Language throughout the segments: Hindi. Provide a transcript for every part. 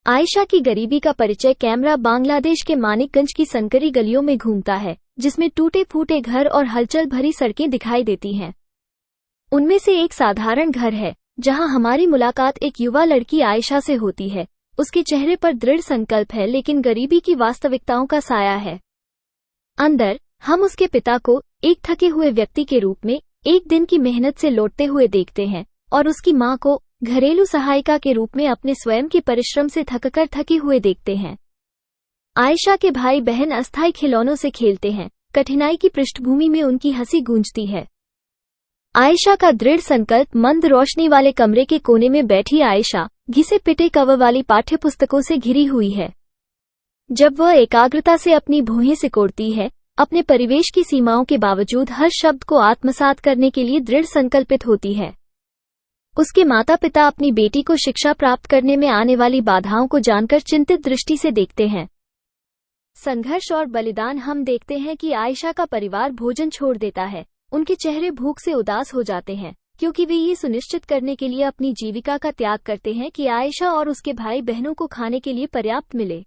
आयशा की गरीबी का परिचय कैमरा बांग्लादेश के मानिकगंज की संकरी गलियों में घूमता है, जिसमें टूटे फूटे घर और हलचल भरी सड़कें दिखाई देती हैं। उनमें से एक साधारण घर है, जहां हमारी मुलाकात एक युवा लड़की आयशा से होती है। उसके चेहरे पर दृढ़ संकल्प है, लेकिन गरीबी की वास्तविकताओं का साया है। अंदर हम उसके पिता को एक थके हुए व्यक्ति के रूप में एक दिन की मेहनत से लौटते हुए देखते हैं, और उसकी मां को घरेलू सहायिका के रूप में अपने स्वयं के परिश्रम से थककर थके हुए देखते हैं। आयशा के भाई बहन अस्थायी खिलौनों से खेलते हैं। कठिनाई की पृष्ठभूमि में उनकी हंसी गूंजती है। आयशा का दृढ़ संकल्प। मंद रोशनी वाले कमरे के कोने में बैठी आयशा घिसे पिटे कवर वाली पाठ्यपुस्तकों से घिरी हुई है। जब वह एकाग्रता से अपनी भौहें सिकोड़ती है, अपने परिवेश की सीमाओं के बावजूद हर शब्द को आत्मसात करने के लिए दृढ़ संकल्पित होती है। उसके माता पिता अपनी बेटी को शिक्षा प्राप्त करने में आने वाली बाधाओं को जानकर चिंतित दृष्टि से देखते हैं। संघर्ष और बलिदान। हम देखते हैं कि आयशा का परिवार भोजन छोड़ देता है। उनके चेहरे भूख से उदास हो जाते हैं, क्योंकि वे ये सुनिश्चित करने के लिए अपनी जीविका का त्याग करते हैं कि आयशा और उसके भाई बहनों को खाने के लिए पर्याप्त मिले।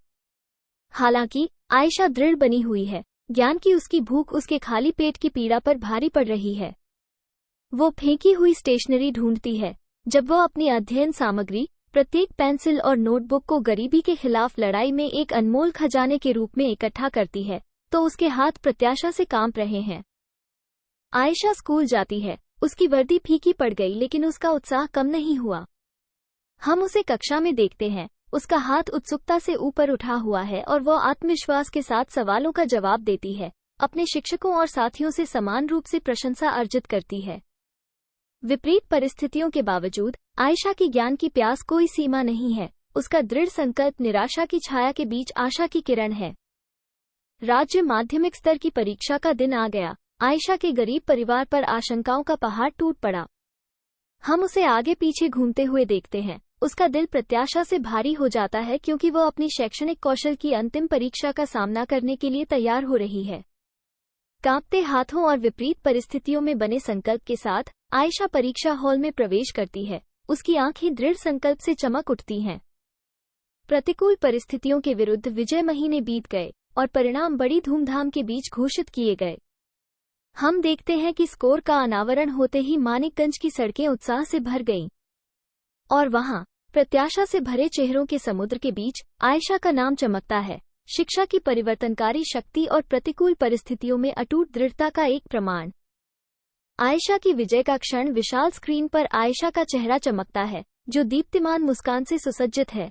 हालांकि आयशा दृढ़ बनी हुई है। ज्ञान की उसकी भूख उसके खाली पेट की पीड़ा पर भारी पड़ रही है। वो फेंकी हुई स्टेशनरी ढूंढती है। जब वह अपनी अध्ययन सामग्री, प्रत्येक पेंसिल और नोटबुक को गरीबी के खिलाफ लड़ाई में एक अनमोल खजाने के रूप में इकट्ठा करती है, तो उसके हाथ प्रत्याशा से कांप रहे हैं। आयशा स्कूल जाती है। उसकी वर्दी फीकी पड़ गई, लेकिन उसका उत्साह कम नहीं हुआ। हम उसे कक्षा में देखते हैं। उसका हाथ उत्सुकता से ऊपर उठा हुआ है और वह आत्मविश्वास के साथ सवालों का जवाब देती है। अपने शिक्षकों और साथियों से समान रूप से प्रशंसा अर्जित करती है। विपरीत परिस्थितियों के बावजूद आयशा की ज्ञान की प्यास कोई सीमा नहीं है। उसका दृढ़ संकल्प निराशा की छाया के बीच आशा की किरण है। राज्य माध्यमिक स्तर की परीक्षा का दिन आ गया। आयशा के गरीब परिवार पर आशंकाओं का पहाड़ टूट पड़ा। हम उसे आगे पीछे घूमते हुए देखते हैं। उसका दिल प्रत्याशा से भारी हो जाता है, क्योंकि वह अपनी शैक्षणिक कौशल की अंतिम परीक्षा का सामना करने के लिए तैयार हो रही है। कांपते हाथों और विपरीत परिस्थितियों में बने संकल्प के साथ आयशा परीक्षा हॉल में प्रवेश करती है। उसकी आंखें दृढ़ संकल्प से चमक उठती हैं। प्रतिकूल परिस्थितियों के विरुद्ध विजय महीने बीत गए और परिणाम बड़ी धूमधाम के बीच घोषित किए गए। हम देखते हैं कि स्कोर का अनावरण होते ही मानिकगंज की सड़कें उत्साह से भर गईं। और वहां प्रत्याशा से भरे चेहरों के समुद्र के बीच आयशा का नाम चमकता है। शिक्षा की परिवर्तनकारी शक्ति और प्रतिकूल परिस्थितियों में अटूट दृढ़ता का एक प्रमाण। आयशा की विजय का क्षण। विशाल स्क्रीन पर आयशा का चेहरा चमकता है, जो दीप्तिमान मुस्कान से सुसज्जित है।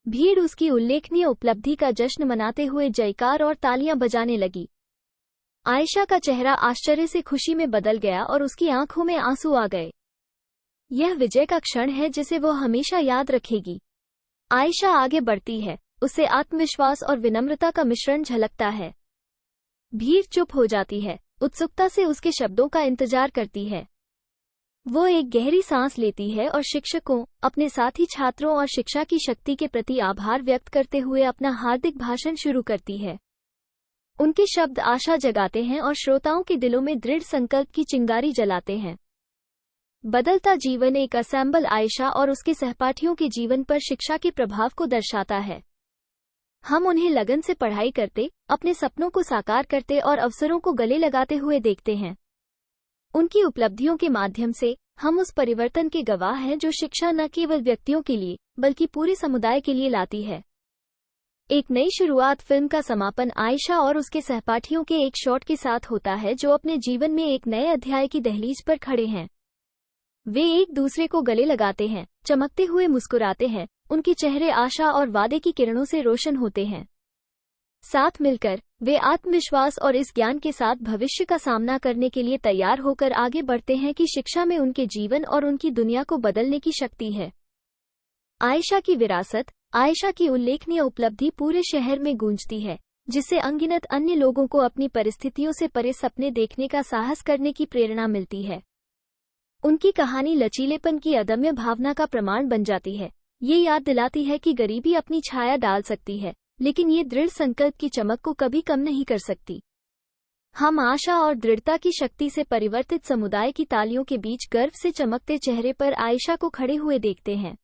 भीड़ उसकी उल्लेखनीय उपलब्धि का जश्न मनाते हुए जयकार और तालियां बजाने लगी। आयशा का चेहरा आश्चर्य से खुशी में बदल गया और उसकी आंखों में आंसू आ गए। यह विजय का क्षण है जिसे वो हमेशा याद रखेगी। आयशा आगे बढ़ती है। उसे आत्मविश्वास और विनम्रता का मिश्रण झलकता है। भीड़ चुप हो जाती है, उत्सुकता से उसके शब्दों का इंतजार करती है। वो एक गहरी सांस लेती है और शिक्षकों, अपने साथी छात्रों और शिक्षा की शक्ति के प्रति आभार व्यक्त करते हुए अपना हार्दिक भाषण शुरू करती है। उनके शब्द आशा जगाते हैं और श्रोताओं के दिलों में दृढ़ संकल्प की चिंगारी जलाते हैं। बदलता जीवन। एक असेंबल आयशा और उसके सहपाठियों के जीवन पर शिक्षा के प्रभाव को दर्शाता है। हम उन्हें लगन से पढ़ाई करते, अपने सपनों को साकार करते और अवसरों को गले लगाते हुए देखते हैं। उनकी उपलब्धियों के माध्यम से हम उस परिवर्तन के गवाह हैं जो शिक्षा न केवल व्यक्तियों के लिए बल्कि पूरे समुदाय के लिए लाती है। एक नई शुरुआत। फिल्म का समापन आयशा और उसके सहपाठियों के एक शॉट के साथ होता है, जो अपने जीवन में एक नए अध्याय की दहलीज पर खड़े हैं। वे एक दूसरे को गले लगाते हैं, चमकते हुए मुस्कुराते हैं। उनके चेहरे आशा और वादे की किरणों से रोशन होते हैं। साथ मिलकर वे आत्मविश्वास और इस ज्ञान के साथ भविष्य का सामना करने के लिए तैयार होकर आगे बढ़ते हैं कि शिक्षा में उनके जीवन और उनकी दुनिया को बदलने की शक्ति है। आयशा की विरासत। आयशा की उल्लेखनीय उपलब्धि पूरे शहर में गूंजती है, जिससे अनगिनत अन्य लोगों को अपनी परिस्थितियों से परे सपने देखने का साहस करने की प्रेरणा मिलती है। उनकी कहानी लचीलेपन की अदम्य भावना का प्रमाण बन जाती है। ये याद दिलाती है कि गरीबी अपनी छाया डाल सकती है, लेकिन ये दृढ़ संकल्प की चमक को कभी कम नहीं कर सकती। हम आशा और दृढ़ता की शक्ति से परिवर्तित समुदाय की तालियों के बीच गर्व से चमकते चेहरे पर आयशा को खड़े हुए देखते हैं।